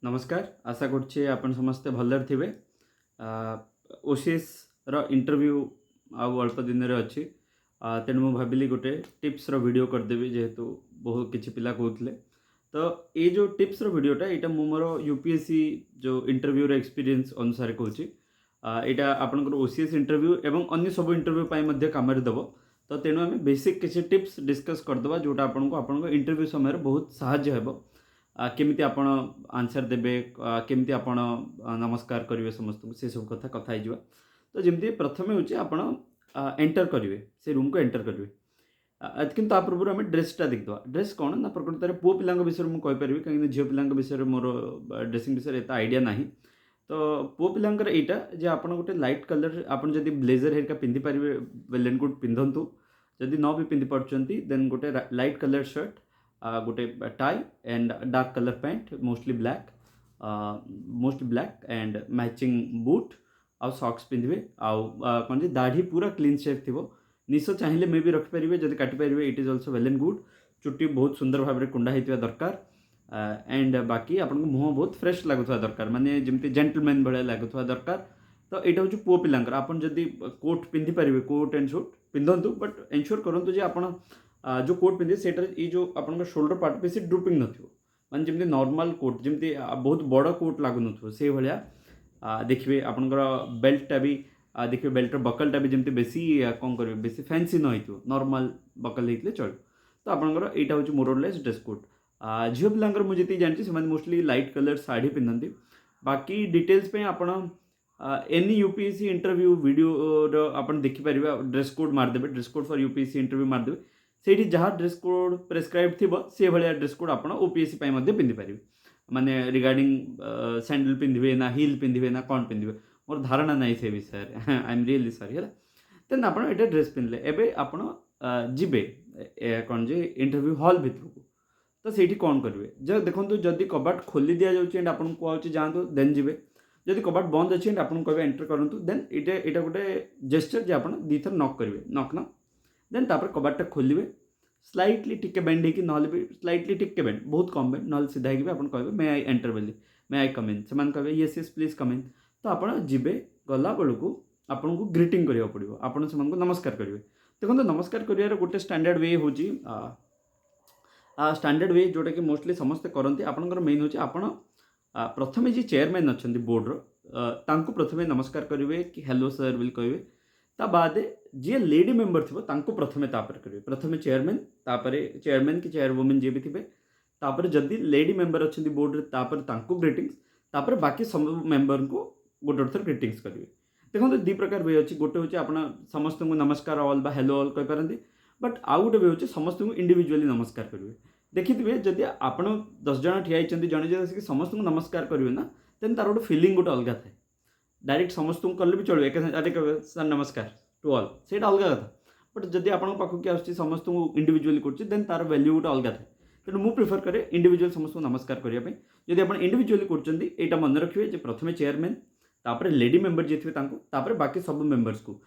नमस्कार। आशा करछि आपण समस्ते भलरे थिबे। ओसीएस रो इंटरव्यू आउ अल्प दिन रे अछि। तेणु मु भाबिली गोटे टिप्स रो वीडियो कर देबी, जेहेतु बहुत किछि पिला कहउतले। तो ये जो टिप्स रो वीडियोटा एटा मु मोर यूपीएससी जो इंटरव्यू रो एक्सपीरियंस अनुसार कहउछि। एटा आपनकर ओसीएस इंटरव्यू एवं अन्य सब इंटरव्यू पाई मध्ये काम रे दबो। तो तेणु आम बेसिक किछि टिप्स डिस्कस करदबा, जोटा आपनको इंटरव्यू समय बहुत साहाय्य हेबो। केमिति आपण आंसर देबे, केमिति आपण नमस्कार करिवे समस्त से सब कथा कथा हिजवा। तो जेमति प्रथमे होची आपण एंटर करिवे, से रूम को एंटर करिवे। किंतु आ पूर्व आम ड्रेसटा देखिदवा। ड्रेस कौन ना प्रकृत पुओ पिलांग विषय में कहि परिबे, कहीं झियो पिलांग विषय मोर ड्रेसिंग विषय एता आइडिया नाही। तो पुओ पिलांकर एटा जे आपण गोटे लाइट कलर, आपण जदि ब्लेजर हेरिका पिंधि परिबे वेल एंड गुड पिंधंतु। जदि न भी पिंधि पारछंती देन गोटे लाइट कलर शर्ट, गोटे tie and dark colour pant, mostly black and matching boot आउ सॉक्स पिंधे। आउ कौन दाढ़ी पूरा क्लीन शेव थी। निश चाहिए मे भी रखिपारे, जब काटिपारे it is also well and good. चुट्टी बहुत सुंदर भाव में कुंडा होता दरकार। एंड बाकी आपको मुह बहुत फ्रेश लगुवा दरकार, माने जमती जेंटलमैन भाया लगुवा दरकार। तो यहाँ हूँ पुओ पिलांकर। आप जदि कोट पिंधि पारे, कोट एंड सूट पिंधतु, बट एनश्योर करूँ जे आप जो कोट पिंधे से जो आप शोल्डर पार्ट बेसी ड्रुपिंग नथिबो। माने जमती नॉर्मल कोट, जमती बहुत बड़ कोट लागु नथिबो से भलिया देखिए। आपनकर बेल्टटा भी देखिए, बेल्टर बकलटा भी जमती बेसी कौन करेंगे, बेसी फैंसी न हो, नॉर्मल बकल होते चलो। तो आपनकर यहाँ हूँ मोरलेस ड्रेस कोड। झील पिलांकर मुझे जानती से मोस्टली लाइट कलर साड़ी पिंधती। बाकी डिटेल्स पे आपण एनी यूपीएससी इंटरव्यू वीडियो आप देखिपारे। ड्रेस कोड मारदेवे, dress code for UPSC interview मारदेवे। से जहाँ ड्रेस कोड प्रेस्क्राइब थी से भाया ड्रेस कोड आप ओपीएससी पिंधि पारे। माने रिगार्डिंग सैंडल पिंधे ना हिल पिंधे ना कौन पिंधे, मोर धारणा नहीं से विषय। आई एम रियली सॉरी है। देन आप ड्रेस पिंधले एबे आपण जिबे कौन जे इंटरव्यू हॉल भितर को। तो से कौन करेंगे, जब देखो जदि कबाट खोली दि जाऊँगी आपको कहुच्छे जातु देन जी। जदि कबाट बंद अच्छे आपको कहे एंटर करूँ, देन यहाँ गोटे जेस्चर जे आप दी थर नॉक करेंगे, नॉक नॉक। देन तापर कबाटा खोलिए, स्लाइटली टिके बेंड होगी, ना भी स्लाइटली टिके बेंड, बहुत कम बेंड, ना सीधा होगी। आप कहे मे आई एंटर बोली, मे आई कम इन, से कहे येस येस प्लीज कम इन। तो आप जीवे गला बेलू आपन को ग्रीटिंग करा पड़ो, आपन से नमस्कार करेंगे। देखो नमस्कार करार गोटे स्टैंडर्ड वे हूँ, स्टैंडर्ड वे जोटा कि मोस्टली समस्ते करती। आपंकर मेन हूँ आप प्रथम जी चेयरमैन अच्छा बोर्डर तांको प्रथमे नमस्कार करेंगे कि हेलो सर बोली कहे। ता बाद जी लेडी मेंबर थी तांको प्रथमे तापर करेंगे, प्रथमे चेयरमैन तापर चेयरमैन कि चेयरवुमेन जी भी थे। तापर जदि लेडी मेंबर अच्छा बोर्ड तापर तांको ग्रीटिंग्स, तापर बाकी सब मेंबर को गोटे थर ग्रीटिंग्स करेंगे। देखो दी प्रकार वे अच्छी, गोटे हूँ आप समस्त को नमस्कार ऑल बा हेलो ऑल कहींपारती। बट आउ गोटे वे हूँ समस्त को इंडिविजुअली नमस्कार करेंगे। देखिए जदि आप 10 जन ठिया होती, जड़े जब समस्त को नमस्कार करेंगे ना, देन तार गोटे फिलिंग गोटे अलग था। डायरेक्ट समस्त को कले भी चलो, एक अरे कहे सर नमस्कार टू ऑल, से अलग कथा। बट जदि आप पाखक आस समस्त को इंडिविजुअली कर तार वैल्यू गोटे अलग था। तेणु मुझे प्रिफर करे इंडिविजुअल समस्त को नमस्कार करने। जदि आप इंडिविजुअली कर मन रखिए प्रथमे चेयरमैन, तापर लेडी मेंबर जी थे, तापर बाकी सब मेंबर्स को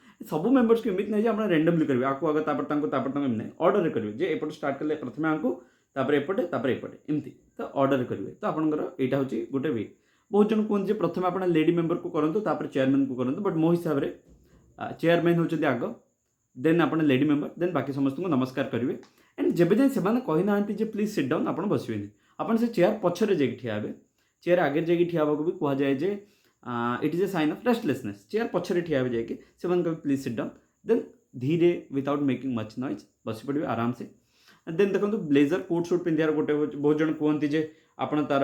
एमती नहीं आप रैंडमली करेंगे, आपको आगे तापर ऑर्डर करेंगे जे एपटे स्टार्ट कले प्रथमे आपको, तापर एपटे एमती। तो ऑर्डर करेंगे। तो आपंकर यहाँ हूँ गोटे वे। बहुत जन कहते प्रथम आप लेडी मेंबर को करूँ, तापर चेयरमैन को करूँ। बट मो हिसाब से चेयरमैन होती आग, देन आप लेडी मेंबर, देन बाकी समस्त को नमस्कार करेंगे। एंड जब जाए से कही ना प्लीज सिट डाउन आप बसबे, आप से चेयर पछरे जाकि ठिया हे। चेयर आगे जाकि ठिया भी कहुए जे it is a sign of restlessness. Chair पछरे ठिया हे जाकि से कहे प्लीज सिट डाउन, देन धीरे विदाउट मेकिंग मच नॉइज बस पड़े आराम से। देन देखो ब्लेजर कोट सूट पिंधार गोटे बहुत जन कहते जे आप तार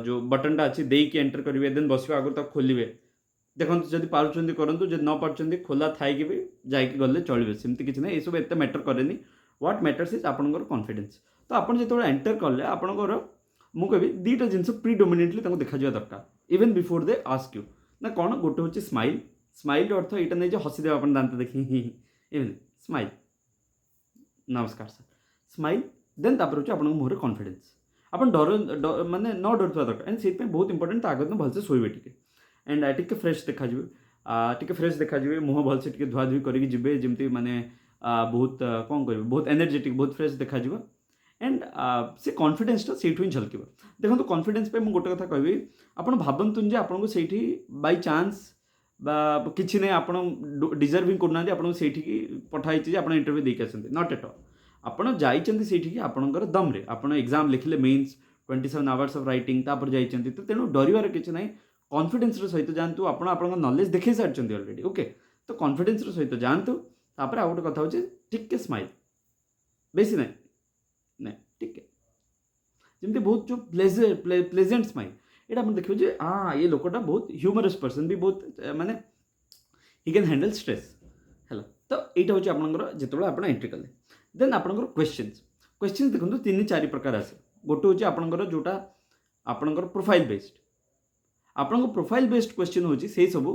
जो बटनटा अच्छी देकी एंटर करेंगे, देन बस आगे खोलिए। देखो जब पार्टी करूँ, जब न पार्टी खोला थाई भी जाकि गले चलिए, सेमती किसी ना, ये सब एत मैटर कैनि। व्हाट मैटर्स इज आपंकर कॉन्फिडेंस। तो आप जो एंटर कले आपंकर मुझे कह दुईटा जिन प्रिडोमिनेटली देखा दरकार, even before they ask you ना कौन। गोटे हूँ स्माइल, स्माइल अर्थ यहाँ नहीं हसीदे आप दांत देखी इवन स्माइल नमस्कार सर स्माइल। देन तापर हूँ आप मुहर कॉन्फिडेंस, आप डर माने न डर दरकार। एंड से बहुत इंपोर्टेंट आगे दिन भलसे शोबे टे। एंड टे फ्रेश देखा, टे फ्रेश देखा, मुह भलसे टे धुआधुई करके जमी माने बहुत कौन करेंगे, बहुत एनर्जेटिक, बहुत फ्रेश देखा। एंड से कॉन्फिडेंसटा से झलक देखो कॉन्फिडेंस पे गोटे कथा कहबी आपण भावतु जे आपको से बाय चांस किसी नहीं आप डिजर्विंग करना आपको से पठाई आप इंटरव्यू देके आसते नॉट एट ऑल आपड़ जाइए आपणकर दम्रे आप एग्जाम लिखिले मेन्स 27 आवर्स ऑफ राइटिंग तापर जाइए तो तेणु डरबार किसी ना कॉन्फिडेंस सहित जातु आप नॉलेज देखी सारी ऑलरेडी ओके तो कॉन्फिडेंस सहित जातु तापर आ गोटे कथा हो टिके स्माइल बेसी ना ना टिके जमी बहुत जो प्लेजेंट स्माइल ये आप देखिए हाँ ये लोकटा बहुत ह्यूमरस पर्सन भी बहुत माने ही कैन हैंडल स्ट्रेस है तो यहाँ हूँ आपंकर जो आप एंट्री कले देन आपंकर क्वेश्चन देखो 3-4 प्रकार आसे गोटे हूँ आपंकर जोटा आपंकर प्रोफाइल बेस्ड आपन प्रोफाइल बेस्ड क्वेश्चन हूँ से सब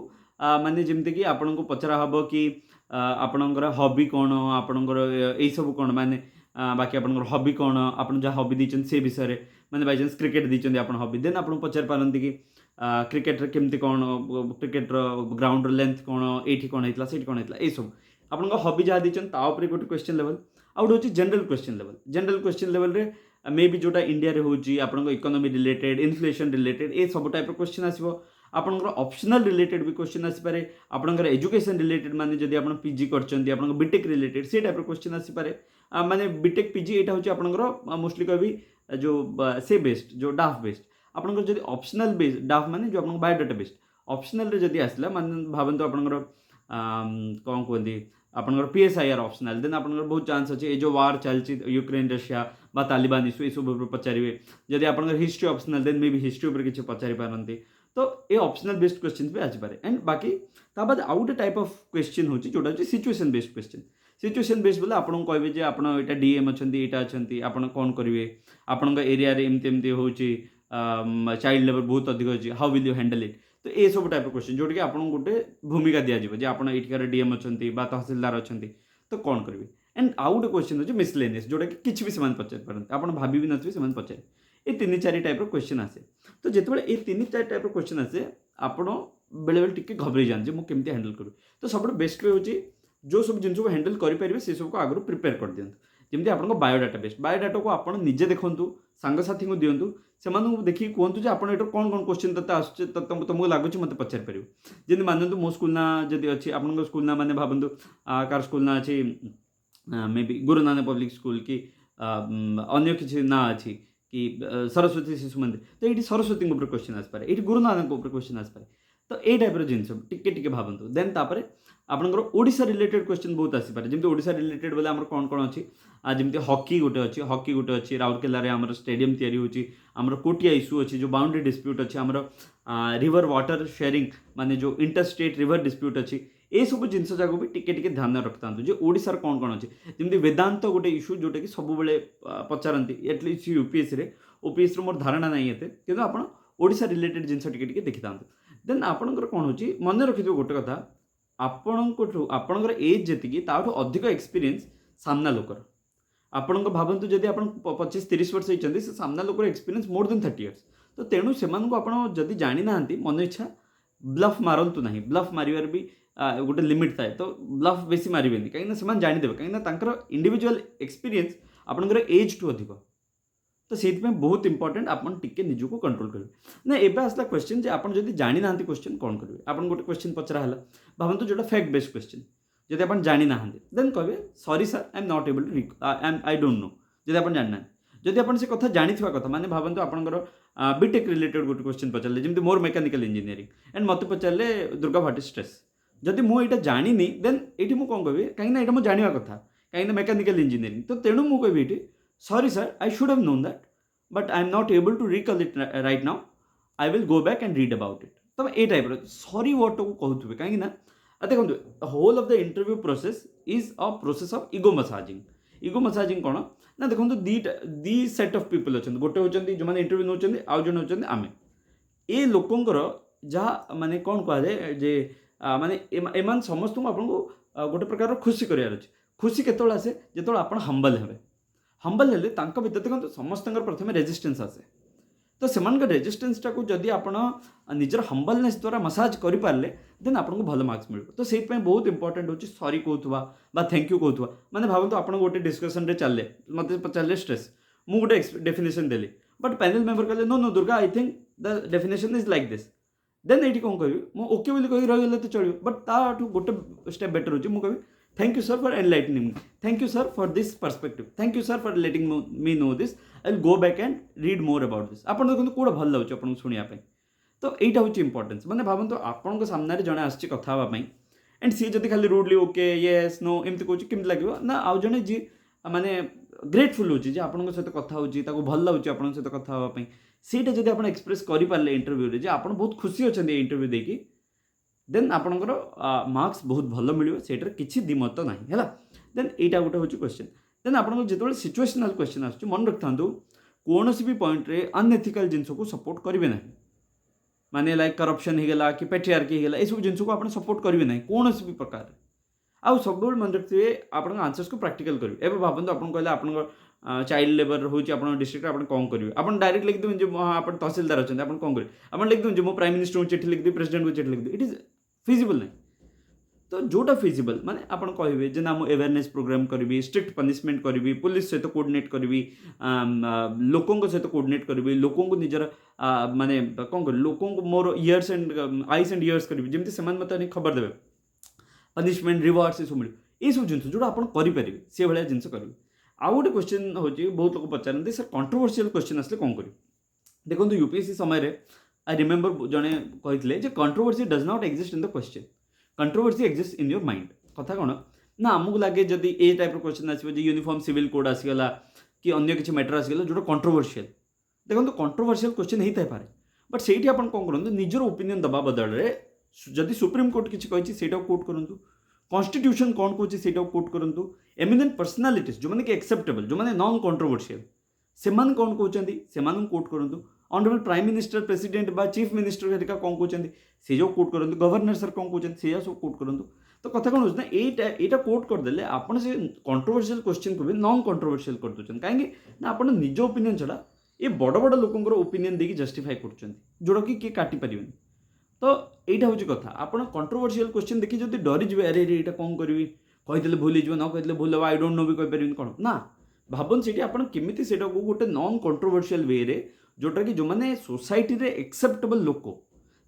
माने जमती कि आपन को पचरा हम कि आपणकर हॉबी कौन आपणकर यही सब कौन माने बाकी आपंकर हॉबी कौन आप जहाँ हॉबी देते से विषय माने बाई चांस क्रिकेट देते आप हॉबी देन आपको पचार पारती कि क्रिकेट केमती कौन क्रिकेट ग्राउंड लेंथ कौन ये कौन होता से कौन होता ये सब आप हॉबी जहाँ देते गोटे क्वेश्चन लेवल आउ गोटे हूँ जनरल क्वेश्चन लेवल रे मे बी जोटा इंडिया रे होची आपनको इकोनॉमी रिलेटेड इन्फ्लेशन रिलेटेड ए सब टाइप क्वेश्चन आसो आपंकर ऑप्शनल रिलेटेड भी क्वेश्चन आसीपे आपंकर एजुकेशन रिलेटेड माने जदि आप पीजी करछंती आपन बीटेक रिलेटेड से टाइप क्वेश्चन आसीपे माने बीटेक पीजी यहाँ हूँ आपंकर मोस्टली कहबी जो से बेस्ड जो डाफ बेस्ड आपंकर जदि ऑप्शनल बेस्ड डाफ माने जो आपन बायोडाटा बेस्ड ऑप्शनल रे जदि आसला माने भावंतु आपंकर कौन कहते आपंकर PSIR ऑप्शनल देन आपंकर बहुत चांस अच्छे ये जो वार चलती यूक्रेन रशिया बा तालिबान इश्यू ये सब पचारे जदि आपंकर history optional then may be history उपर किसी पचारि पारती तो ये ऑप्शनल बेस्ड क्वेश्चन भी आसपे एंड बाकी ताबाद आउ गोटे टाइप ऑफ क्वेश्चन हूँ जोटा हूँ situation based question situation based बोले आपको कहबे जे आप DM अच्छा यहाँ अच्छा आप कौन करेंगे आपण एरिया एमती हूँ चाइल्ड लेबर बहुत अधिक अच्छी how will you handle it तो ये सब टाइप क्वेश्चन जोटा कि आपको गोटे भूमिका दिज्व आप DM अच्छा तहसिलदार अच्छा तो कौन करेंगे एंड आउ गोटे क्वेश्चन अच्छे मिसलेनियस जोटा कि किसी भी से पचारि पारती आप भाभी भी नथिबे से पचारे ये 3-4 टाइप क्वेश्चन आसे तो जिते ये 3-4 टाइप क्वेश्चन आसे आप बेले बेले टिके घबराई जाते मुझे केमती हैंडल करूँ तो सब बेस्ट वे हूँ जो सब जिन को हैंडल करेंगे से सब आगु प्रिपेयर कर दिखाँ जमी आप बायोडाटा बेस्ट बायोडाटा को आप निजे देखूँ सांगसाथी को दिंतु से देखिए कहतु आप कौन कौन क्वेश्चन ते तुमको लगुच मत पचार पार जमी मानतु मो स्कूल ना जब अच्छी आप स्कूल ना मैंने भावतु कार स्कूल ना अच्छी may be Guru Nanak public school कि अन्य किसी ना अच्छी कि सरस्वती शिशु मंदिर तो ये सरस्वती क्वेश्चन आसपे ये गुरु नानक क्वेश्चन आसपे तो ये टाइप जिनस टिके भावतु देन तापर आपंकर ओडिशा रिलेटेड क्वेश्चन बहुत आसपे जमी ओडिशा रिलेटेड बोले आम कौन कौन अच्छी जमी हॉकी गोटे अच्छी राउरकेला आम स्टेडियम तैयारी होची आमर कोटिया इश्यू अच्छी जो बाउंड्री डिस्प्यूट अच्छी आमर रिवर वाटर शेयरिंग माने जो इंटर स्टेट रिवर डिस्प्यूट अच्छी ये सब जिनस जाक भी टिके ध्यान रखता जो ओडिशार कौन कौन अच्छी जमी वेदांत गोटे इश्यू जोटा कि सब बेले पचारती एटलिस्ट यूपीएससी मोर धारणा नहीं ये कि आप ओडिशा रिलेटेड जिनस टिके देखी था देन आपंकर कौन हो मन रखिथ गोटे कथा आपंकर एज जी अधिक एक्सपीरियंस सामना लोकर आपण भावतु जदि आप 25-30 वर्ष होती से सामना लोकर एक्सपीरियंस मोर देन 30 इयर्स तो तेणु से जदि जानी ना मन इच्छा ब्लफ मारतु ना ब्लफ मारिबार भी गोटे लिमिट थाए तो ब्लफ बेसी मारे कहीं जानीदे कहीं इंडिविजुअल एक्सपीरियंस आपंकर एज टू अधिक तो से बहुत इंपोर्टेंट आपन टिके निजको कंट्रोल करेंगे ना एबे आसला क्वेश्चन जे आपन जदि जानी ना क्वेश्चन कौन करेंगे आपन गोटे क्वेश्चन पचरा है भावतु जोटा फैक्ट बेस्ड क्वेश्चन जदि आप जानी ना देन कहे sorry sir I am not able to I don't know जदि आप जानी ना जदि आप से कथा जानी कथा माने भावतु आपंकर बीटेक रिलेटेड गोटे क्वेश्चन पचारे जमी मोर मेकानिकल इंजीनियरिंग एंड मत पचारे दुर्गा व्हाट इज स्ट्रेस जदि मुझे जानी देन ये मुझे कौन कह कहीं मुझे जाना कथा कहीं मेकानिकल इंजीनियरिंग तो तेणु मुझे कहि sorry sir I should have known that but I am not able to recall it right now I will go back and read about it तो ये टाइप सॉरी वर्ड को कहते कहीं देखो whole of the interview process is a process of ego massaging कौन ना देखो दी set of people अच्छा गोटे होती जो मैंने इंटरव्यू नौकरी आउ जन होती आम ये लोकंर जहाँ माने कौन कहुए जे माने एमान समस्त आपको गोटे प्रकार खुशी करार अच्छे खुशी केतल आसे जो आप हम्बल हेबे भर देखो समस्त प्रथम रेजिस्टेंस आसे तो से रेजिस्टेंस टाक जदि आप निजर हम्बलनेस द्वारा मसाज करें देन आपको भल मार्क्स मिल तो से बहुत इंपोर्टेंट होची सॉरी कहूथुवा बा थैंक यू कहूथुवा माने भावतु आप गोटे डिस्कसन रे चले मत पचारे स्ट्रेस ମୁଁ गोटे डेफिनेशन देली बट पैनल मेंबर कहले no no Durga I think the definition is like this then ये कौन कह ओके बोली कही रहीगले तो चलो बट ताठू गोटे स्टेप बेटर हो कह thank you sir for enlightening me thank you sir for this perspective thank you sir for letting me know this I will go back and read more about this आप देखो कौटा भल लगे आपको शुणापी तो यहाँ हूँ इंपोर्टेंस मैंने भावतु आपंक सामने जड़े आसी कथा एंड सी जब खाली रूडली ओके येस नो एमती कौन केमती लगे ना आउ जड़े जी माने ग्रेटफुल होची जे आपन सहित कथा होची ताको भल लाଗୁची आपन सहित कथा होवा पई सीटा जदि आपन एक्सप्रेस करि पारले इंटरव्यू रे जे आपन बहुत खुशी अछन इंटरव्यू देकी देन आपनकर मार्क्स बहुत भल मिलियो सेटर किछि दिमत नाही हैला देन एटा गोटे होची क्वेश्चन देन आपन जेतबेले सिचुएशनल क्वेश्चन आछी मन रखथांतु कोनोसी भी पॉइंट रे अनएथिकल जिंस को सपोर्ट करिवे नाही माने लाइक करप्शन हिगला कि पेट्रियार्की हिगला ए सब जिंस को आपन सपोर्ट करिवे नाही कोनोसी भी प्रकार आउ सब मन रखिए आप आंसर्स को प्रैक्टिकल करेंगे एवं भावतु आप कहले आप चाइल्ड लेबर हो डिस्ट्रिक्ट आप कौन करेंगे आप डायरेक्ट लिख दें जो हाँ आप तहसीलदार अच्छा आप कौन करेंगे आप लिख दें जो प्राइम मिनिस्टर को चिठी लिख दी प्रेसिडेंट को चिठी लिख दी इट इज फिजिबल नहीं तो जोटा फिजिबल माने आप कहे जे ना अवेयरनेस प्रोग्राम करी स्ट्रिक्ट पनिशमेंट करी पुलिस सहित कोऑर्डिनेट करी लोकों सहित कोऑर्डिनेट करी लोकों को निजर माने कौन कर लोकों को more years and eyes and years करी जमी से मत खबर देवे पनिशमेंट रिवार्ड्स ये सब मिले ये सब जिन जो आप करेंगे से भाया जिन करेंगे आउ गोटे क्वेश्चन हो बहुत लोग पचारते सर कंट्रोवर्शियल क्वेश्चन आसले कौन करेंगे देखो यूपीएससी समय आई रिमेम्बर जड़े कही controversy does not exist in the question controversy exist in your mind कथा कौन ना आमको लगे जदि ए टाइप क्वेश्चन आसो यूनिफॉर्म सिविल कोड आसीगला कि अन्य किसी मैटर आसीगला जो कंट्रोवर्शियल देखो कंट्रोवर्शियल क्वेश्चन होता है बट से कौन करूँ निजर ओपिनियन दबा बदल में जदि सुप्रीम कोर्ट किसी कही से कोट करूँ कॉन्स्टिट्यूशन कौन कौन से कोट करूँ एमिनेंट पर्सनालिटीज जो मैंने कि एक्सेप्टेबल जो मैंने नॉन कंट्रोवर्शियल से कौन कहते से कोट करूँ ऑनरेबल प्राइम मिनिस्टर प्रेसिडेंट बा चीफ मिनिस्टर हरिका कौन कहते से जो कोट करूँ गवर्नर सर कौन कहते से सब कोट करूँ तो कथा कौन होना यहाँ कोट करदे आप कंट्रोवर्शियल क्वेश्चन को भी नॉन कंट्रोवर्शियल कर दूसरे कहीं आप निज ओपिनियन छड़ा ये बड़ बड़ लोकर ओपिनियन देखिए जस्टिफाई कर जोड़ा कि किए काटि पारे तो यहाँ हूँ कथा आप कंट्रोवर्शियल क्वेश्चन देखिए जब डरीजे अरे यहाँ कौन करी कही भूल हो न कही भूल हम आई डोंट नो भी कहीपर कौन ना भावन से केमी से गोटे नॉन कंट्रोवर्शियल वे रे जोटा कि जो मैंने सोसाइटी रे एक्सेप्टेबल लोक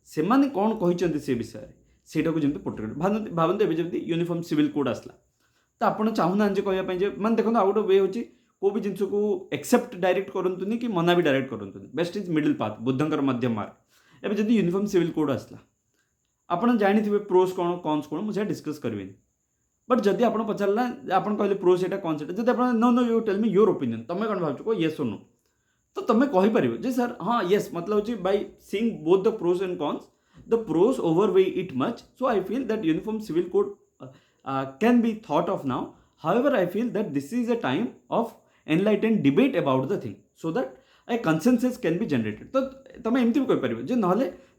से कौन कहते से विषय से जमी प्रोटेक्ट भावते जमी यूनिफॉर्म सिविल कोड आसला तो आप चाहूना कहवाई मैंने देखो आ गोटे वे हो को भी जिनस को एक्सेप्ट डायरेक्ट करूँ कि मना भी डायरेक्ट करूँ बेस्ट इज मिडिल पाथ बुद्धंकर मध्यम मार्ग एवं जब यूनिफॉर्म सिविल कोड आसला आपड़ जानी प्रोस कौन कॉन्स कौन मुझे डिस्कस करें बट जदि आप पचारा आप कहले प्रोस यहाँ कौन से जब आप no no you tell me your opinion तुम्हें कौन भाव कह येस और नो तो तुम्हें कहीपर जे सर हाँ येस मतलब हूँ by seeing both the pros and cons the pros overweigh it much so I feel that uniform civil code can be thought of now however I feel that this is a time of enlightened debate about the thing so that a consensus can be generated तो तुम एमती भी कहीपर जे ना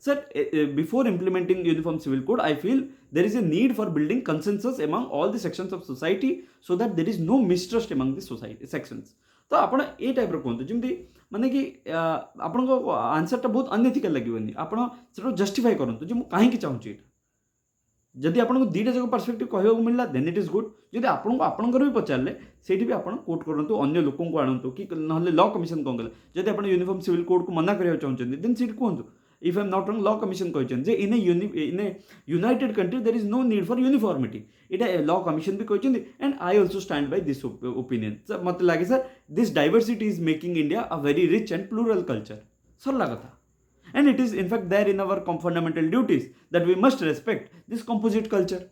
sir before implementing uniform civil code I feel there is a need for building consensus among all the sections of society so that there is no mistrust among the society sections तो आप ये type कहते जमी माने कि आपण आंसरटा बहुत unethical लगे आप जस्टिफाई करूँ जो मुझे कहीं चाहूँगी जदि आपको दुईटा जाक परस्पेक्टिव कहूँ मिलला देन इट इज गुड जब आपंकर भी पचारे से भी आप कोट करूँ अन्य लोक आणतु कि ना लॉ कमिशन कौन कले जब आप यूनिफॉर्म सिविल कोड को मना करा चाहते देन सीट कहतु if I am not wrong law commission कहते in a united country there is no need for uniformity यहाँ लॉ कमिशन भी कहते and I also stand by this opinion मत लगे sir this diversity is making India a very rich and plural culture सरला कथा and it is in fact there in our fundamental duties that we must respect this composite culture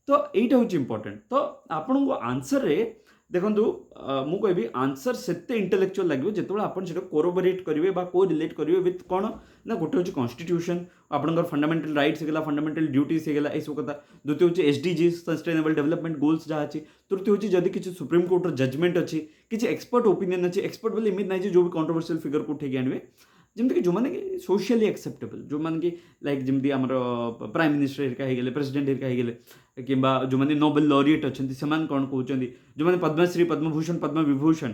तो यहीटा हूँ important तो आपण को answer रे देखो मु कहबी आंसर सेते इंटेलेक्चुअल लगे जो आप कोरोबोरेट करेंगे को रिलेट करेंगे विथ कौन ना गोटे हूँ कॉन्स्टिट्यूशन आपंकर फंडामेंटल राइट्स होगा फंडामेंटल ड्यूटीज होगा यह सब कथा द्वितीय हूँ एसडीजी सस्टेनेबल डेवलपमेंट गोल्स जहाँ अच्छी तृतीय हूँ जदि किसी सुप्रीम कोर्टर जजमेंट अच्छी किसी एक्सपर्ट ओपिनियन अच्छी एक्सपर्ट बोले एमती ना जो भी कंट्रोवर्शियल फिगर को उठे आने जमी कि जो मैंने कि सोशली एक्सेप्टेबल जो मैंने कि लाइक जमी आम प्राइम मिनिस्टर हेरिका होगले प्रेसिडेंट हेरिका होगले कि जो मैंने नोबेल लॉरिएट अच्छा से कौन कहते जो मैंने Padmashri Padmabhushan Padma Vibhushan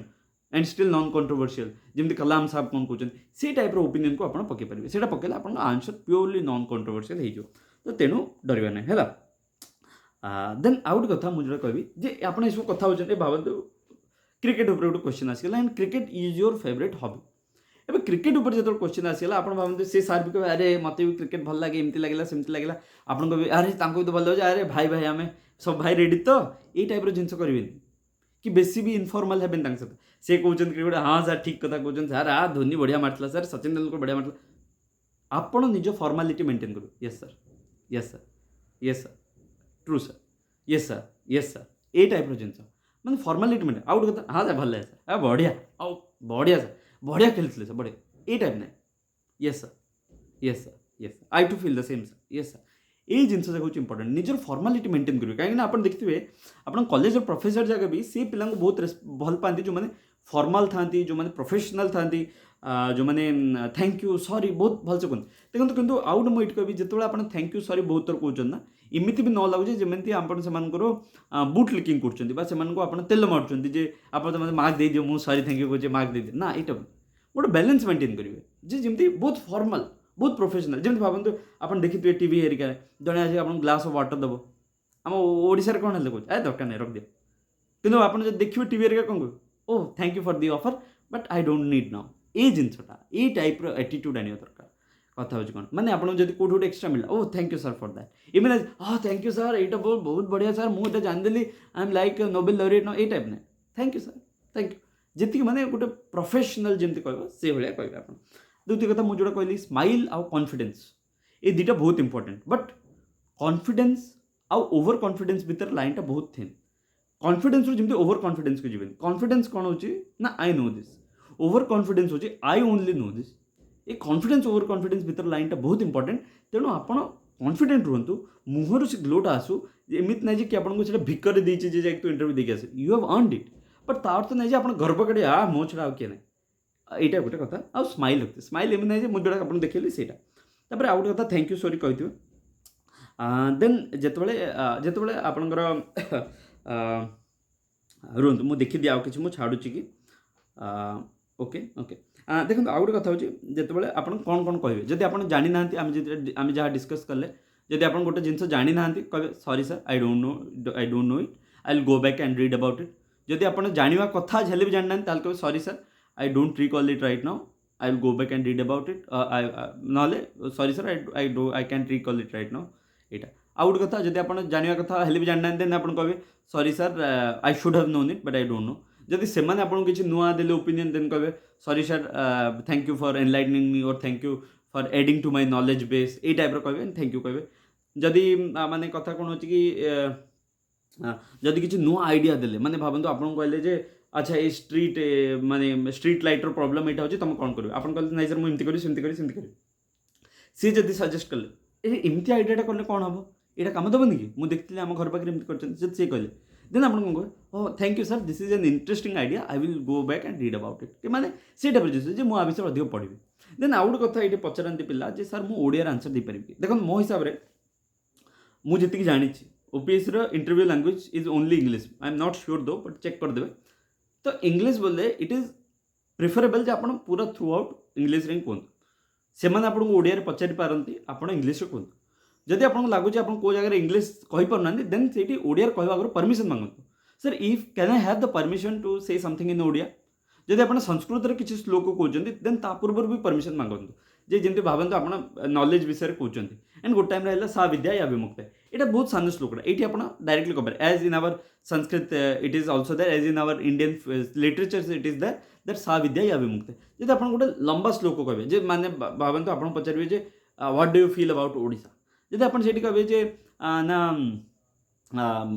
and still non controversial जमी कलाम साहब कौन कहते से टाइप ओपिनियन को आप पकई पारे से पकड़े आप आंसर प्योरली नॉन कंट्रोवर्शियल हो तो तेणु डरवा ना है देन आउ गोटे कथा मुझे कहबी जे आप सब कथा होते भावतु क्रिकेट उपर गोटे क्वेश्चन आसगला and cricket is your favourite hobby एबे क्रिकेट उपर जो क्वेश्चन आसगला आप भावते से सार भी कहे अरे मत भी क्रिकेट भल लगे एमती लगे सेमती लगे आपन कहे अरे भी तो भल लगे अरे भाई भाई आम सब भाई रेडी तो ये टाइप जिन करेंगे कि बेसी भी इनफॉर्मल हेबे सहित से कहते क्रिकेट हाँ सर ठीक कथा कहते सर धोनी बढ़िया मारता सर सचिन तेंदुलकर बढ़िया मारता आपण निज फॉर्मालिटी मेंटेन करू yes sir yes sir yes sir true sir yes sir yes sir ये टाइप जिन मैंने फॉर्मालिटी मेंटेन आउट कथा हाँ सर भल सर बढ़िया आउ बढ़िया सर बढ़िया खेलते सर बढ़िया ये टाइप ना yes sir yes sir yes I too feel the same sir yes sir ये जिन हूँ इंपोर्टेंट निजर फॉर्मालिटी मेंटेन करेंगे कहीं आप देखिए आप कॉलेज प्रोफेसर जगह भी से पिला बहुत भल पाती जो मैंने फॉर्माल था जो मैंने प्रोफेशनल था जो मैंने थैंक यू सॉरी बहुत भलसे कहते देखो कितु आउट मुझे कह जो आप थैंक यू सॉरी बहुत थर कहते ना इमिति भी न लगुचे जमी आप बुट लिकिंग कर तेल मार्च आप मार्क दे दियो मुझे सॉरी थैंक यू कहे मार्क दे दिए ना यहाँ गोटे बैलेंस मेंटेन करेंगे जमी बहुत फॉर्माल बहुत प्रोफेशनल जमी भावतु आप देखिए टीवी हेरिका जड़े आज आप ग्लास ऑफ वाटर दब आम ओडिशा कौन है कहे दरकार नहीं रख दियो कि आप देखिए टीवी हेरिका कौन कह ओह thank you for the offer but I don't need now ये जिनटा ये टाइप एटीट्यूड आने दरकार कथा हूँ कौन मैंने आपको जब कौट गोटे एक्सट्रा मिला oh thank you sir for that even हाँ थैंक यू सर यहाँ बहुत बढ़िया सर मुझे जानदेली I am like Nobel laureate ये टाइप ना thank you sir thank you ji मैंने गोटे प्रोफेशनल जमी कह से भाया कहे आप द्वितीय कथा मुझे कहली स्माइल आउ कॉन्फिडेंस ये दुटा बहुत इंपोर्टेंट बट कॉन्फिडेंस आउ ओवर कॉन्फिडेंस भितर लाइन टा बहुत थिन कॉन्फिडेंस रू जमी ओवर कॉन्फिडेंस को जीवन कॉन्फिडेंस कौन हो ना I know this over confidence हो आई ओनली नो दिस ये कॉन्फिडेंस ओवर कॉन्फिडेंस भितर लाइन टा बहुत इंपोर्टेंट तेणु आप कॉन्फिडेंट रुहतु मुहर से ग्लोटा आसू एमती ना कि आपको भिकर देती तो इंटरव्यू देखिए आसे you have earned it but तार तो नहीं आप गर्व काटे मो छड़ा किए ना यहाँ गोटे कथा आउ स्माइल रखते स्माइल एमती ना मुझे आप देखिए सेटा तापर आउ गोटे कथा थैंक यू सॉरी कही देन जिते आपणकर रुहतु मुझे देखी आउ कि छाड़ुची कि ओके ओके देखो आउ गोटे कथा हूँ जिते आप कौन कौन कहे जब आप जानी ना आम जहाँ डिस्कस कले जब आप गोटे जिन जानी ना कहे sorry sir I don't know it I will go back and read about it जदि आप जाना कथा हेल्ले भी जानी ना कहे sorry sir I don't recall it right now I will go back and read about it ना sorry sir I can't recall it right now यहाँ आउ गोटे कथा जब आप जाना कथा हेल्ले भी जानी ना देन आप कहे sorry sir I should have known it but I don't know जदि से आपको किसी नुआ देले ओपिनियन देन कहे sorry sir thank you for enlightening me और thank you for adding to my knowledge base ये टाइप कहे थैंक यू कहे जदि माने कथा कौन हो कि जदि किसी नुआ आइडिया देले माने भावतु आपको कहले जे अच्छा ये स्ट्रीट माने स्ट्रीट लाइटर प्रॉब्लम यहाँ हो तुम कौन कर आप कहते नहीं सर मुझे करी सेमती करी सी जब सजेस्ट कले एमती आइडियाटा कले कौन हम यहाँ कम देवनी कि मुझे देखती आम घर पाखे एमती सी कहले देन आप कौन कहे ओह thank you sir this is an interesting idea I will go back and read about it मैंने से टाइप जे मुझे विषय अधिक पढ़ी देन आउ गोटे कथा ये पचारती पिला जे सर मुझे ओडिया आंसर दे पारि देखो मो हिसाब से मुझे जानी OPS interview language is only English I am not sure दो बट चेक करदे तो इंग्लिश बोले इट इज प्रिफरेबल आप पूरा थ्रू आउट इंग्लिश रे कहतु से आपको ओडिया पचारि पारती आप इंग्लिश कहतु जदि आपको लगुच आप जगह इंग्लिश कहीपना देन से ओडिया कहवा आगे परमिशन मांगतु sir if can I have the permission to say something in Odia जदि आप संस्कृत में किसी श्लोक कहते देन ता पूर्व भी परमिशन मांगतु जे जमी भावतु आप नॉलेज विषय कहते एंड गोटे टाइम रहा सा विद्या या विमुक्त यहाँ बहुत सान श्लोकटा ये आप डायरेक्टली कह as in our Sanskrit it is also that as in our Indian literature it is that सा विद्या या विमुक्त जब आप गोटे लंबा श्लोक कहे जे मैंने भावतु आप पचारे what do you feel about Odisha जब आप कहे ना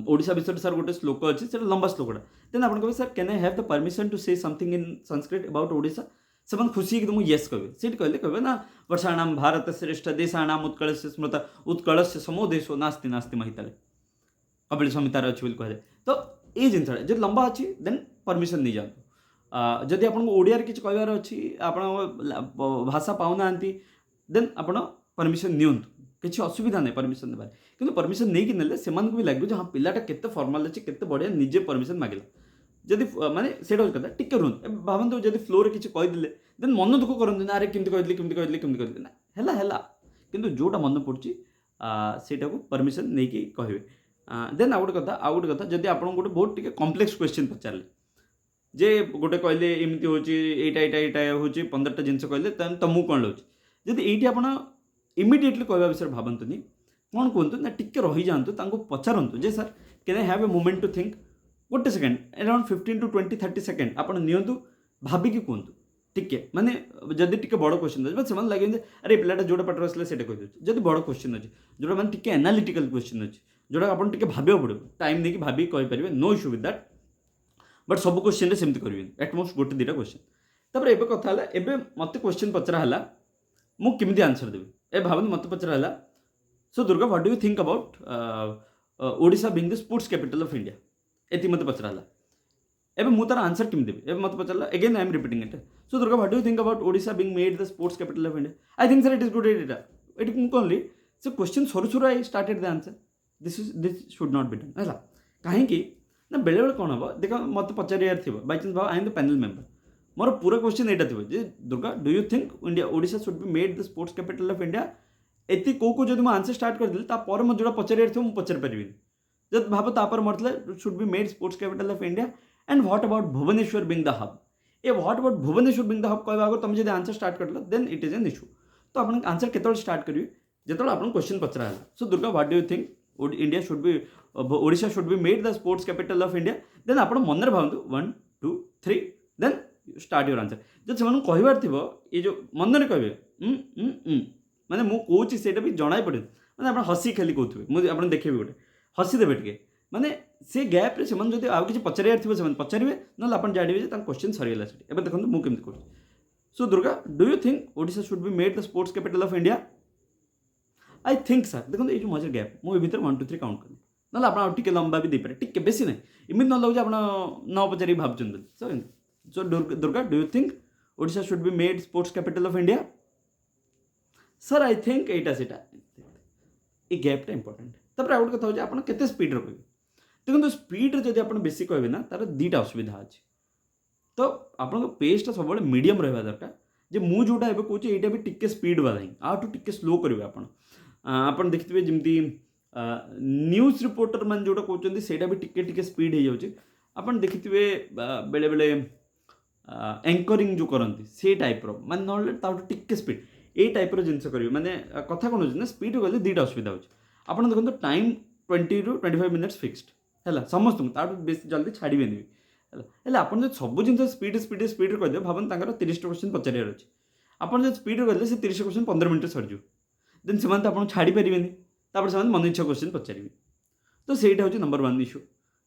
ओडिशा विषय सर गोटे श्लोक अच्छे से लंबा श्लोकटा देन आप कहे sir can I have the permission to say something in Sanskrit about Odisha से खुशी कि मुझे येस कहे सीट कहले कहे ना वर्षाणाम भारत श्रेष्ठ देशाणाम उत्कल से स्मृत उत्कल से समो देशो नास्ति नास्ति महिताले कपिल संहितार अच्छी कहे तो ये जिन जो लंबा अच्छी देन परमिशन नहीं जातु जदि आपको ओडिया किसी कहबार अच्छी आप भाषा पाऊना देन आप परमिशन नियंतु किसी असुविधा नहीं परमिशन देवार कि परमिशन नहीं कि से भी लगे हाँ पिलाटा केते फॉर्माल अच्छे केते बढ़िया निजे परमिशन मांगला जदि माने से कथा टिके रुहतु भावतु जब फ्लोर किसी कहीदे देन मन दुख करते ना अरे केमती कहली ना है कि जोटा मन पड़ी सेटा को परमिशन नहीं कि कहे देन आउ गोटे कथा जब आप गोटे बहुत टे कम्प्लेक्स क्वेश्चन पचारे जे गोटे कहले एमती होची एटा होची 15टा जिनस कहले तमु कोन लाଗୁଛି जदि एठी आपण इमिडिएटली कहबा विषय भाबंतुनी कोन कोंतु ना टिके रही जांतु तांको पचारंतु जे sir can I have a moment to think गोटे सेकंड अराउंड 15 टू 20 30 सेकंड आपण नियंतु भाबी कि कोंतु टिके माने जदि टिके बड़ क्वेश्चन अछि बट समान लागे जे अरे पिलाटा जोडा पाटर असले सेटा कहि दउ जदि बड़ क्वेश्चन अछि जोडा माने टिके एनालिटिकल क्वेश्चन अछि जोडा आपण टिके भाबियो पड़ो टाइम नेकी भाबी कहि परिबे no issue with that but sub question रे सेमति करिवे एटमोस्ट गोटे दिटा क्वेश्चन तापर एबे कथा हला एबे मते क्वेश्चन पचरा हला मु किमिति आंसर देबी ए भाबन मते पचरा हला so Durga what do you think about Odisha being the sports capital of India एति मते पचरा हला एबे मु तार आंसर किम देबी एबे मते पचरला again I am repeating it so Durga what do you think about Odisha being made the sports capital of India I think sir it is good data it मु कहली सो क्वेश्चन सरू सरू I started the answer this should not be done हला काहे कि ना बेले बेले कौन हम देख मत पचार थी बै चान्स भाव I am the panel member मोर पूरा क्वेश्चन यहाँ थी जे Durga do you think India Odisha should be made the sports capital of India एति को जब मुझे आंसर स्टार्ट करदेली तापर मत जो पचार थी मुझे पचार पारि जब भाव तापर मरते should be made sports capital of India and what about Bhubaneswar being the hub uh what about Bhubaneswar being the hub कहवा आगे तुम जब आंसर स्टार्ट कर then it is an issue तो आप आंसर केत स्टार्ट करेंगे जो आप क्वेश्चन पचरा so Durga what do you think India should be Odisha should be made the sports capital of India then आप मन भावतु 1 2 3 देन स्टार्ट योर आंसर जब से कहबार थी ये जो मन में कहे माने मु कहूँ से भी जनाई पड़े मैंने आप हसी खेली कहते मुझे आप देखे गोटे हसी देवे टे माने से गैप रे से जो आगे किसी पचार थी से पचारे ना आप जानवे क्वेश्चन सरीगला से देखो मुझे कमी करूँ so Durga do you think Odisha should be made the sports capital of India I think sir देखो ये मझे गैप मुझे भर 1 2 3 काउंट करें ना आप लंबा भी देपारे टिके बेसी ना इमित न लगे आप न पचारि भावुँ so Durga do you think Odisha should be made sports capital of India sir I think एटा सेटा ये गैपटा इंपोर्टेंट तापर आउट कथा हो आप केते स्पीड रे कहबे देखो स्पीड रे जदि आप बेसी कहबे ना तार दीटा असुविधा अछि तो आपन पेसटा सब मीडियम रहबा दरकार जे मु जोटा एबे कहूँ एटा भी टिके स्पीड वाला ही आठू टिके स्लो करेंगे आपन देखिए जमती न्यूज रिपोर्टर मान जोटा कहते हैं भी टिके टिके स्पीड हो जाऊँगी आपन देखिए बेले बेले एंकरिंग जो करती से टाइप मान ना टिके स्पीड ये टाइप जिनस करेंगे माने कथा कौन हो स्पीड गले दुईटा असुविधा हो आपन देखो टाइम 20 ରୁ 25 मिनिट्स फिक्सड है समस्त बेस जल्दी छाड़बे है आप सब जिन स्पीड स्पीड स्पीड कहदे भावन 30 क्वेश्चन पचार अच्छे आप स्पीड कहले से 30 क्वेश्चन 15 मिनट सरीज देन से आप छाड़ी पारे से मन इच्छा क्वेश्चन पचारे तो सहीटा हूँ number 1 issue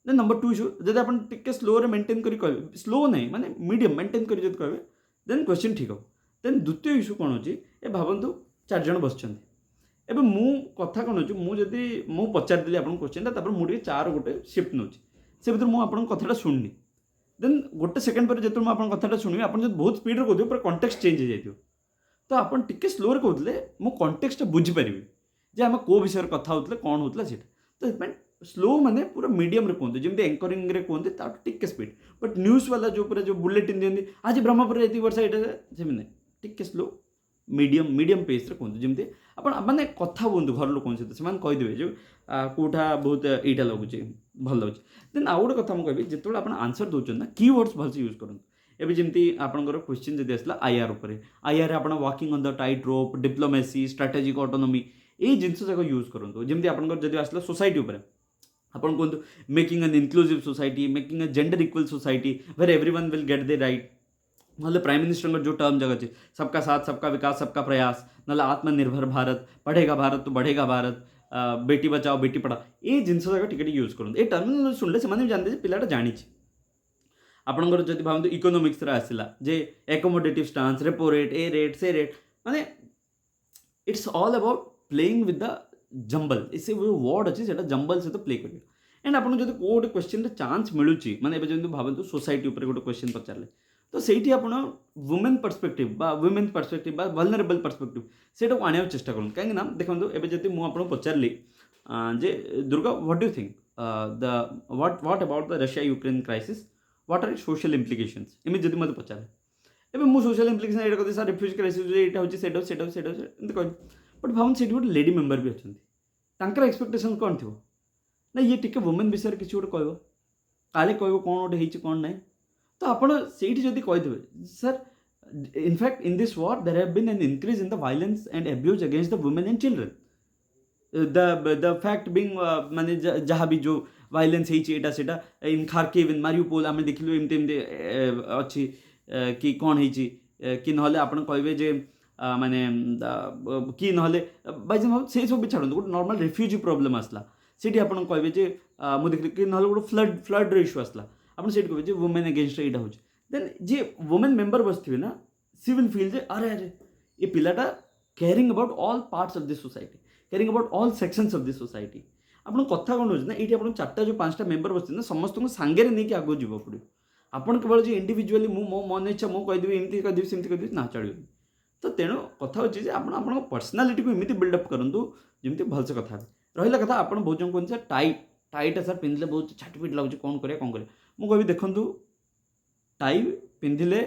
then number 2 issue जब आप टिके स्लो मेंटेन करें स्लो नहीं माने मीडियम मेंटेन कर कहे देन क्वेश्चन ठीक हो देन द्वितीय इश्यू कौन हो ए भावतु 4 जन बस एबे मु कथा कौन हो मुझे मु पचार देली आपन क्वेश्चन मुझे 4 गोटे शिफ्ट नौ से भर मुझे कथाटा शुणनी देन गोटे सेकेंड पर जो मुझे कथाटा शुणी आप बहुत स्पीड कहते पूरा कंटेक्स्ट चेंज हो जाए तो आप टिके स्लो कहते मो कंटेक्स्ट बुझीपारि जे आम कौ विषय कथा होते कौन होता से तो स्लो माने पूरा मीडियम रे कहते जमी एंकरिंग रे कहते टिके स्पीड बट न्यूज वाला जो पूरा जो बुलेटिन दिखती आज ब्रह्मपुर ये वर्षा यहाँ जमी ना टिके स्लो मीडियम मीडियम पेस रे कहते जमी आप मैंने कथा बोलते घर लोक सहित से कहीदेवे जो कौटा बहुत यहाँ लगुच भल लगुच देन आउ गोटे कथा मुझे कहबी जो आप आंसर दौरान ना कीवर्ड्स भलसे यूज करूँ एवं जमी आपंकर क्वेश्चन जब आसला आईआर उपर आईआर आप walking on the tight rope diplomacy strategic autonomy ये जिनस जाक यूज करूँ जमी आपंकर जब आसला सोसाइटी उपर आपन कहतु making an inclusive society making a gender equal society where everyone will get the right ना प्राइम मिनिस्टर जो टर्म जगह है सबका साथ सबका विकास सबका प्रयास ना आत्मनिर्भर भारत पढ़ेगा भारत तो बढ़ेगा भारत बेटी बचाओ बेटी पढ़ाओ ये जिनस जाक टिके यूज करूँ ये टर्म शुणिले से जानते पिलाटा जानी आपंकर जब भावतु इकोनोमिक्स आसला जे accommodative stance repo rate a rate से रेट माने it's all about playing with the jumble इसे जो वर्ड अच्छे से जंबल सहित प्ले कर एंड आपको जो गोटे क्वेश्चन चांस मिलूँ माने जब भावतु सोसाइटी उपर गोटे क्वेश्चन पचारे तो सही आप women perspective women perspective vulnerable perspective से आने चेष्टा करूँ कहीं देखो एवं जब मुझे पचारि जे Durga what do think the what about the Russia Ukraine crisis what are social implications एमती जब मत पचारे एवं मुझे सोशल इम्प्लिकेशन ये कहते सर रिफ्यूज क्राइसिस यहाँ हूँ से कह बट भाव से गोटे लेडी मेम्बर भी अच्छा एक्सपेक्टेशन कौन थी ना ये टिके वुमेन विषय किसी गोटे कह काले कह कौन गोटे कौन ना तो आपण ସେଇଠି ଯଦି କହିଦେବେ sir in fact in this war there have been an increase in the violence and abuse against the women and children the fact being माने जहाँ भी जो वायलेंस होटा से इन खार्किव इन मारिउपोल आम देखिलु एमती एमती अच्छी कि कौन होती कि ना आपन कहे जे माने कि ना बाई से सब भी छाड़ू गोटे नॉर्मल रेफ्यूजी प्रॉब्लम आसला सीठी आपन कहे जे मुझे देखिए कि ना गोटे फ्लड इश्यू आसला आपन सीठी कहे वुमेन अगेंस्ट यहाँ हो देन जी वुमेन मेंबर बसथिबे ना सी विल फील जे अरे अरे ये पिलाटा caring about all parts of this society caring about all sections of this society आपन कथा कौन होना ये आप चार्टा जो 5टा मेंबर बसते ना समस्त को सांगे नहीं कि आगे जीव पड़ो आपन केवल जो इंडिविजुअली मो मन इच्छा मुझे कहीदेवी एमती कहीदेवी सेमती कहीदेवी ना चलो तो तेणु कथा होची आप पर्सनालीटी को एमती बिल्डअप करूँ जमी भलसे कथा रहा कथा आप बहुत जन कहते टाई टाईटा सर पिंधले बहुत छाटपिट लगुच कौन करें मुझे देखूँ टाई पिंधिले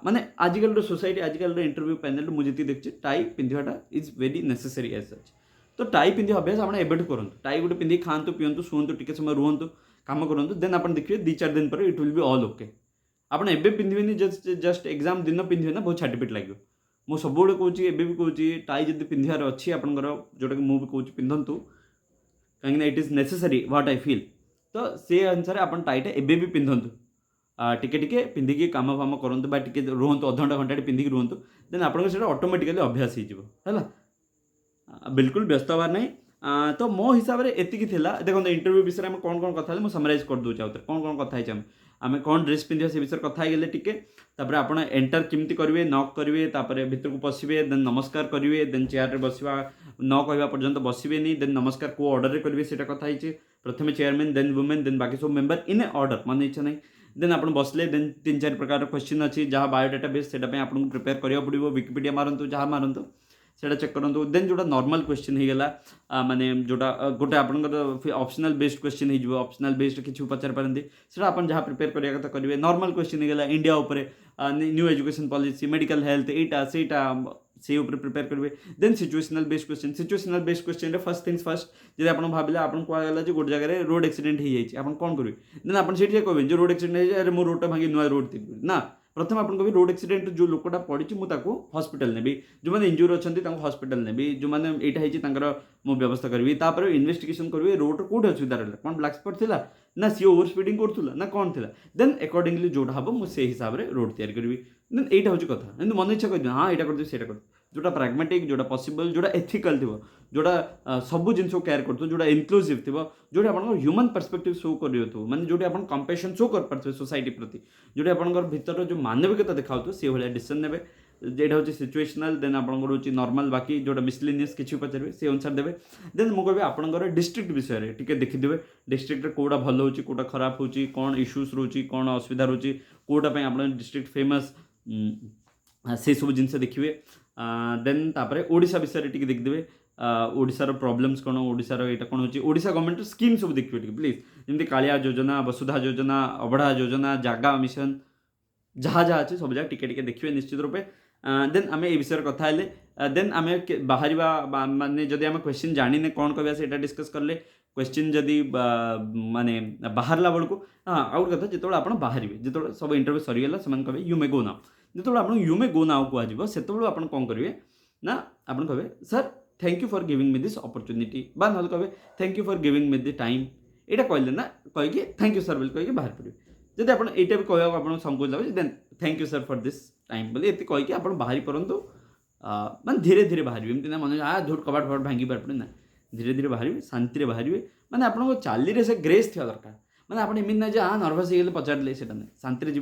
माने आजिकल सोसाइटी आजिकल इंटरव्यू पैनल मुझे देखिए टाई पिंधाटा is very necessary as such तो टाई पिंधि अभ्यास आप एबेट करूँ टाई गोटे पिंधि खातु पीतु शुंतु टिके समय रुहतु कम करूँ देन आप देखिए 2-4 दिन पर it will be all okay आपड़ एबे पिंधे जस्ट एग्जाम दिन पिंधे ना बहुत छाटिपिट लगे मुझे सब कौच एबे भी कौच टाई जब पिंधार अच्छी आपंकर जोटा कि मुझे कौच पिंधतु कहीं it is necessary what I feel तो से अनुसार आप टाईटा एबे भी पिंधतु टिके टिके पिंधिकी काम फाम करूँ टिके रुहतु अध घंटा घंटा पिंधिकी रुहतु देन आपको ऑटोमेटिकली अभ्यास हो बिल्कुल व्यस्त हबार नहीं तो मो हिसाब से एतिकी देखो इंटरव्यू विषय में कौन कौन कथा मुझे समराइज कर दूसरे आउे कौन कौन कथा आम कौन ड्रेस पिंधा से विषय कथा गले टिके आप एंटर केमती करेंगे नॉक करेंगे भितर को पशिए देन नमस्कार करेंगे देन चेयर रे बसवा न कहवा पर्यंत बसबे देन नमस्कार को ऑर्डर रे करेंगे सेटा कथा प्रथम चेयरमैन देन वुमेन देन बाकी सब मेंबर इन ए ऑर्डर मन इच्छा नहीं देन आप बसले देन 3-4 प्रकार क्वेश्चन अच्छी जहाँ बायोडाटा बेस से आपको प्रिपेयर करा पड़ो विकिपीडिया मारतु जहाँ मारतु से चेक करूँ देन जोटा नॉर्मल क्वेश्चन होगा माने जोटा गोटे आपंकर ऑप्शनल बेस्ड क्वेश्चन हो ऑप्शनल बेस्ड किसी पचार पारती से आप जहाँ प्रिपेयर करा कथा करेंगे नॉर्मल क्वेश्चन होगा इंडिया उपर new education policy medical health एटा सेटा से ऊपर प्रिपेयर करेंगे then situational based question first things first जब आप भाविले आपको कहला गोटे जगह रोड एक्सीडेंट हो जाए आप कौन करेंगे देन आप कहे जो रोड एक्सीडेंट हो अरे मो रोडटा भांगी नुआ रोड थी ना प्रथम आप कहे रोड एक्सीडेंट जो लोकटा पड़ी मुझे हॉस्पिटल नेबी जो मैंने इंजुर अच्छा हॉस्पिटल नेबी जो मैंने यहाँ मो व्यवस्था करी तापर इन्वेस्टिगेशन करेंगे रोड कौट असुविधा रहा कौन ब्लैक स्पॉट थी ना सी ओवर स्पीडिंग करूला ना कौन थी देन अकॉर्डिंगली जोटा हम मुझे हिसाब से रोड तैयारी करी देन यहाँ हूँ कथा मन इच्छा कह हाँ यहाँ करदे से जोटा प्राग्मेटिक जोटा पॉसिबल जोटा एथिकल थी जोटा सब जिन केयर कर जोटा इनक्लूसिव थी जोटा आप ह्यूमन पर्सपेक्टिव शो कर माने जोटी आप कंपेशन शो कर पारे सोसाइटी प्रति जोटी आप भीतर जो मानविकता देखा से भाया डिसीजन ने जेटा हूँ सिचुएशनल देन आपंकर हूँ नॉर्मल बाकी जोटा मिसलिनियस किसी पचारे से अनुसार देवे देन मुझे कह आपंकर डिस्ट्रिक्ट विषय टी देखिए डिस्ट्रिक्ट कौटा भल हो कौटा खराब हो कौन इश्यूज रोचे कौन असुविधा रोचे कौटा आप डिस्ट्रिक्ट फेमस से सब जिन देखिए देन तापर ओडिशा विषय टी देखिए ओडिशार प्रॉब्लम्स कौन ओडिशार यहाँ कौन होची ओडिशा गवर्नमेंट स्कीम सब देखिए टी प्लीज जमी कालिया योजना वसुधा योजना अबढ़ा योजना जागा मिशन जहाँ जहाँ अच्छे सब जगह टिके देखिए निश्चित रूपे देन आम ए विषय कथा हेले देन आम बाहर माने जदि आम क्वेश्चन जानी कौन कहवा से डिस्कस कले क्वेश्चन जदि माने बाहरला बेलू हाँ आउट कथा जो आप बाहर जो सब इंटरव्यू सरीगला से कहे यू मे गो नाउ जो आप यू मे गो नाउ कह से आप कौन करेंगे ना आप कहे sir thank you for giving me this opportunity बा ना कहे thank you for giving me the time यहाँ कहले ना कहीकि थैंक यू सर बोली कहीकि बाहर पड़े जब आप यहाँ भी कहूँ संकोच लगे then thank you sir for this time बोली ये कहीकि आप बाहरी पड़तु मैं धीरे धीरे बाहर एमती ना मन झूठ कबाट फबाट भांगी पार पड़े ना धीरे धीरे बाहर शांति बाहर मैंने आपको चाली से ग्रेस थी दरकार मैंने आप एमती ना हाँ नर्भस हो पचारे से ना शांति जी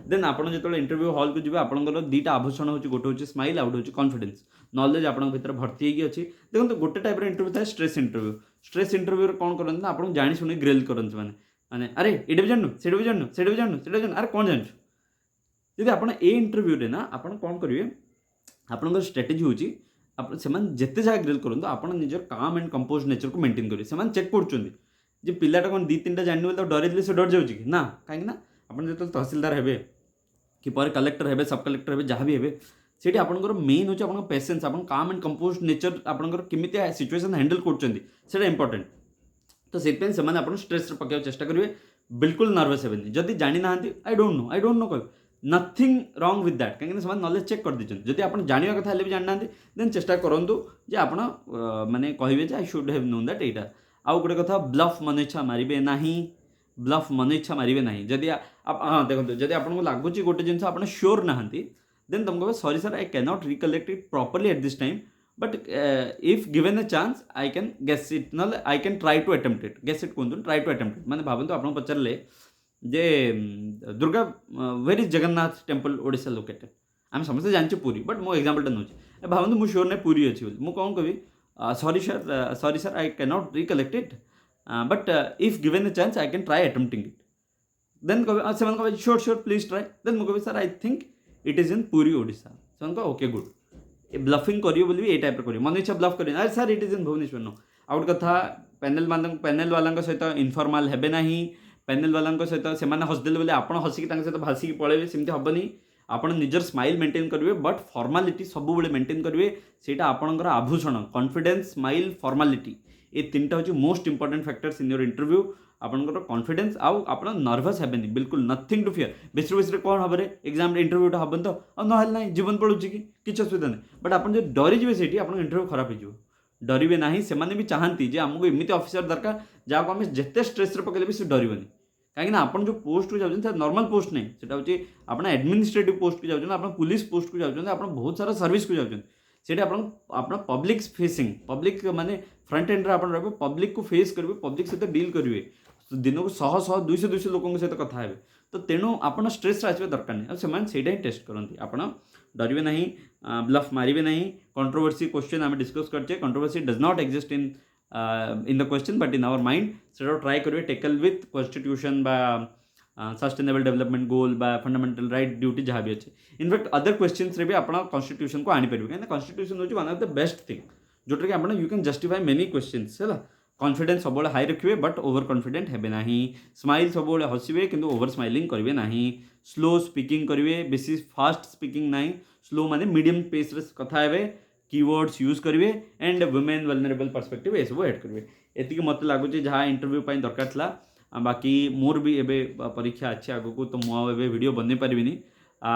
देन आप जो इंटरव्यू हॉल को जी आपंकर 2टा आभूषण हो गोटे हूँ स्माइल आउट हूँ कॉन्फिडेंस नॉलेज आप भर भर्ती होगी अच्छी देखो गोटे टाइप इंटरव्यू था स्ट्रेस इंटरव्यू कौन करते ना आपको जानी शुणी ग्रिल करते मैंने अरे ये भी जानू से भी जानू से भी जानू से जानू अरे कौन जानू जब आप इंटरव्यू ना आप कौन करेंगे आपंकर स्ट्राटेजी हूँ जिते जगह ग्रिल करूँ आप निजर काम एंड कंपोज नेचर को मेंटेन करेंगे से चेक कर पिलाटा कौन 2-3टा जानी बोले डर से डर जाऊँगी ना कहीं आप जो तहसीलदार हे कि पर कलेक्टर हे सब कलेक्टर हे जहाँ भी हे से आपंकर मेन हूँ आप पेसेंस आप काम एंड कंपोज नेचर आपंकर केमी सिचुएशन हैंडल कर इंपोर्टेंट तो से आप स्ट्रेस पकड़ चेष्टा करेंगे बिल्कुल नर्वस हेबेनी जदि जानी ना आई डोंट नो कह नथिंग रॉन्ग विथ दैट कहीं से नॉलेज चेक कर दीजिए जदि आप जाना कथा भी जाना देन चेष्टा करूँ जे आप माने कहे आई शुड हैव नोन दैट एटा आउ गोटे कथा ब्लफ मन इच्छा मारे ना ब्लफ मन इच्छा मारे ना जदि हाँ देखो जदि आपको लगुच गोटे जिन आप श्योर ना देन तुम कह sorry sir I can not recollect it properly at this time but if given a chance I can guess it ना I can try to attempt it guess it कहते ट्राई टू अटेम्प्ट इट मैंने भावतु आप पचारे जे Durga where is Jagannath temple Odisha located आम समस्त जानचे पुरी बट मो एग्जांपल नौचे भावतु मुझे श्योर ना पुरी अच्छी मुझे कौन कह sorry sir I can not recollect it but if given a chance I can try attempting it then कह sure sure please try then मुझे sir I think it is in Puri Odisha से ओके गुड ब्लफिंग करेंगे ये type कर मन इच्छा bluff करें अरे sir it is in Bhubaneswar no आउ गोटे कथा पैनेल वाला सहित इनफॉर्माल हेबे ना पैनेल वाला सहित से हसदेले बोले आप हसिक सहित भासिक पलैबे सेमती हेनी आप निजर स्माइल मेंटेन करेंगे बट फॉर्मालिटी सब मेंटेन करेंगे सेटा आपणकर आभूषण कॉन्फिडेंस स्माइल फॉर्मालिटी ये तीनटा हूँ most important factors in your interview आपंकर कॉन्फिडेंस आउ आप नर्वस हेबेनी बिल्कुल नथिंग टू फियर बेसर बेसर कौन हम एग्जाम इंटरव्यूटा हम तो ना ना जीवन पड़ूची कि असुविधा नहीं बट आप डरीजे से आप इंटरव्यू खराब हो डरवे ना से भी चाहती जे आमको एमती ऑफिसर दरकार जहाँ आम जिते स्ट्रेस पकड़े भी से डरबनी कहीं आप जो पोस्ट को जाऊँ नॉर्मल पोस्ट नहीं सेटा हूँ आप एडमिनिस्ट्रेटिव पोस्ट को जाऊँ आप पुलिस पोस्ट को जाऊँ आप बहुत सारा सर्विस को जाऊँ से आप पब्लिक फेसिंग पब्लिक माने फ्रंट एंड आप रे पब्लिक को फेस करेंगे पब्लिक सहित डील करेंगे दिन को 100 200 लोकों सहित कथा हे तो तेणु आप स्ट्रेस आसवे दरकार नहीं से ही टेस्ट करती आप डरवे ना ब्लफ मारे ना कंट्रोवर्सी क्वेश्चन आम डिस्कस करचे controversy does not exist in the question but in our mind से ट्राई करेंगे टेकल विथ कॉन्स्टिट्यूशन बा सस्टेनेबल डेवलपमेंट गोल बा फंडामेंटल राइट ड्यूटी जहाँ भी अच्छे इनफैक्ट अदर क्वेश्चन भी आप कॉन्स्टिट्यूशन को आनीपर कहीं कॉन्स्टिट्यूशन हूँ one of the best thing जोटा कि आप you can justify many questions है कॉन्फिडेंस सब हाई रखिए बट ओवर कॉन्फिडेंट हेबे ना स्माइल सब हसवे कि ओवर स्माइलिंग करेंगे ना स्लो स्पीकिंग करेंगे बेसी फास्ट स्पीकिंग ना स्लो माने मीडियम पेस कथा हे कीवर्ड्स यूज करेंगे एंड वुमेन वल्नरेबल पर्सपेक्टिव ये सब ऐड करेंगे एति मत लगुच जहाँ इंटरव्यू दरकार था बाकी मोर भी एवं परीक्षा अच्छी आगक तो मुझे वीडियो बन पारिनी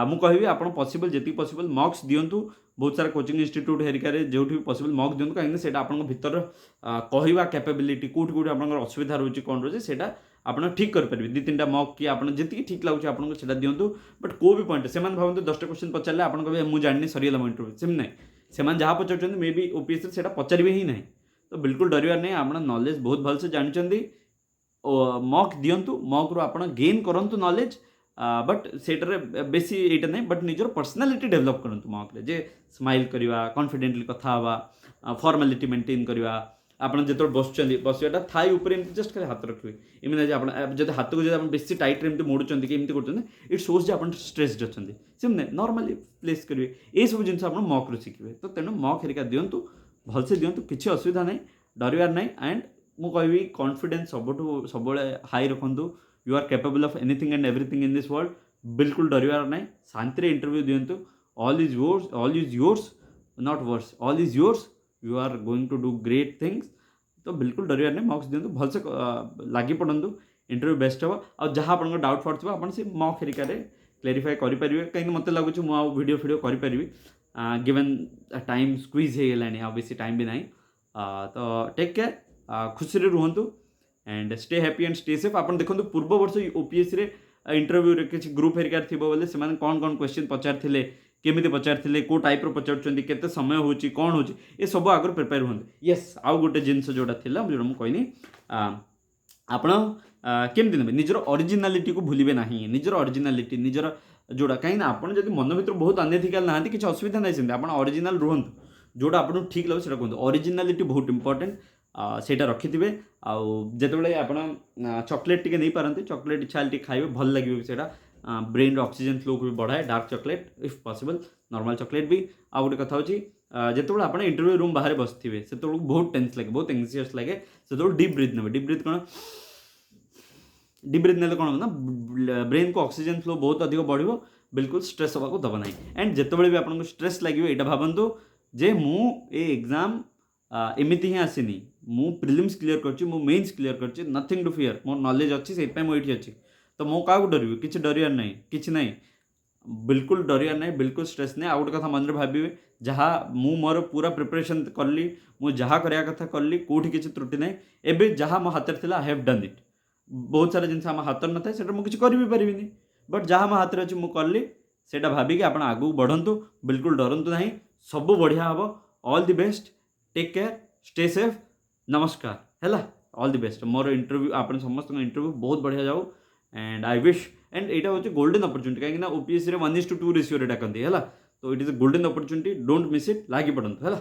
मुझे कहि आप पॉसिबल जी पॉसिबल मॉक्स दिंतु बहुत सारा कोचिंग इंस्टीट्यूट हेरिकारे जो भी पॉसिबल मॉक दिंतु कहीं आप भीतर कहवा कैपेबिलिटी कौट कौट आप असुविधा रोचे कौन रोचे से आप ठीक करेंगे दी तीन मॉक कि आप जी ठीक लगुच आपको दिंतु बट को भी पॉइंट से भावते 10टा क्वेश्चन पचारे आप मुझे जानी सरीगला मो इंटरव्यू सेम ना से जहाँ पचार मे बी ओपीएससी से पचारे ही ना तो बिल्कुल डरबार नहीं आप नॉलेज बहुत भलसे जानते मॉक दिंतु मॉक रू आप गेन करूँ नॉलेज बट सेटर बेसी यहाँ नहीं बट निजर पर्सनालीटी डेभलप करूँ मॉक रे जे स्माइल करवा कॉन्फिडेंटली कथा हवा फॉर्मालिटी मेंटेन करवा आप जो बसवाटा थाई उपर जस्ट खाली हाथ रखिए एमती आप जब हाथ को जब बेसी टाइट एमती मोड़ुंट कि एमती कर इट शोज जे आप स्ट्रेस्ड अच्छा सेम नहीं नॉर्मली प्लेस करेंगे ये सब जिन आप मॉक रू शिखे तो तेणु मॉक हेरिका दिंतु भलसे दिंतु किसी असुविधा नहीं डरबार नहीं एंड मु कहि कॉन्फिडेंस सब हाई रखु you are capable of anything and everything in this world बिल्कुल डरबार नहीं शांति इंटरव्यू दिंतु all is yours not worse all is yours you are going to do great things तो बिल्कुल डरबार नहीं मॉक्स दिंतु भलसे लगी पड़ू इंटरव्यू बेस्ट हम और जहाँ आप डाउट फाउट थोड़ा आप मॉक हेरिकार क्लेरिफाई करेंगे कहीं मत लगुच मुझे वीडियो फीडियो करी गिवन टाइम स्क्वीज हो गलानी आ बेसी टाइम भी ना तो टेक केयर खुशी रुहतु and stay happy and stay safe आप देखो पूर्व वर्ष ओपीएससी रे इंटरव्यू रे किसी ग्रुप हेरिकार थी बोले से कौन कौन क्वेश्चन पचार केमी पचार कौ टाइप पचार केते समय होची कौन होची ये सब आगर प्रिपेयर हूँ येस आउ गोटे जिनस जोटा था जो कहनी आपण केमती ने निजर ओरिजिनालिटी को भूलिबे नहीं निजर ओरिजिनालिटी निजर जोड़ा कहीं आपन जब मन भर बहुत अनएथिकल ना किसी असुविधा नहीं सेमती आप ओरिजिनल रुहतु जोड़ा आपको ठीक लगे से कहते ओरिजिनालिटी बहुत इंपोर्टेंट सेटा रखिथे आते आप चॉकलेट टी नहीं पारती चॉकलेट इच्छा टी खाइबे भल लगे से ब्रेन ऑक्सीजन फ्लो को भी बढ़ाए dark chocolate if possible normal chocolate भी आ गोटे कथा होची जो आप इंटरव्यू रूम बाहर बसथे से बहुत टेंस लगे बहुत एंग्जियस लगे से डीप ब्रीथ ने डीप ब्रीथ कौन डीप ब्रीथ ने कौन ना ब्रेन को ऑक्सीजन फ्लो बहुत अधिक बढ़ो बिल्कुल स्ट्रेस होगा को दब ना एंड जिते भी आपको स्ट्रेस लगे यहाँ भावतु जे मु ए एग्जाम एमती ही आसनी ମୁଁ ପ୍ରିଲିମ୍ସ କ୍ଲିୟର କରିଛି, ମୁଁ मेन्स क्लियर କରିଛି, नथिंग टू फियर, ମୋ नॉलेज ଅଛି, ସେଇଥିପାଇଁ ମୁଁ ଏଇଠି ଅଛି। ତ ମୁଁ କାହାକୁ ଡରିବି? କିଛି ଡରିବାର ନାହିଁ, କିଛି ନାହିଁ, बिल्कुल डरियार नहीं, बिल्कुल स्ट्रेस नहीं। आउ गोटे कथा मन भाविए, जहाँ मु मोर पूरा प्रिपरेशन कली, मु जहाँ कराया कथा कली, कोठी किसी त्रुटि नहीं। एबे जहाँ मो हाथ थिला आई हैव डन इट। बहुत सारा जिनस आम हाथ न थाए सेटा मु किछि करि भी परिबिनी, बट जहाँ मो हाथ रे अछि मु कली, सेटा भाबिके आपण आगु बढ़ंतु, बिल्कुल डरंतु नहीं, सब बढ़िया हबो। All the best, take care, stay safe, नमस्कार हैला, ऑल द बेस्ट। मोर इंटरव्यू आपण समस्त इंटरव्यू बहुत बढ़िया जाऊ, एंड आई विश, एंड एटा होचे गोल्डन अपॉर्चुनिटी, कहीं ओपीएससी रे 1:2 रेशियो रे डाकंती हैला। तो it is a golden opportunity, don't miss it, लागी पड़ंतु हैला।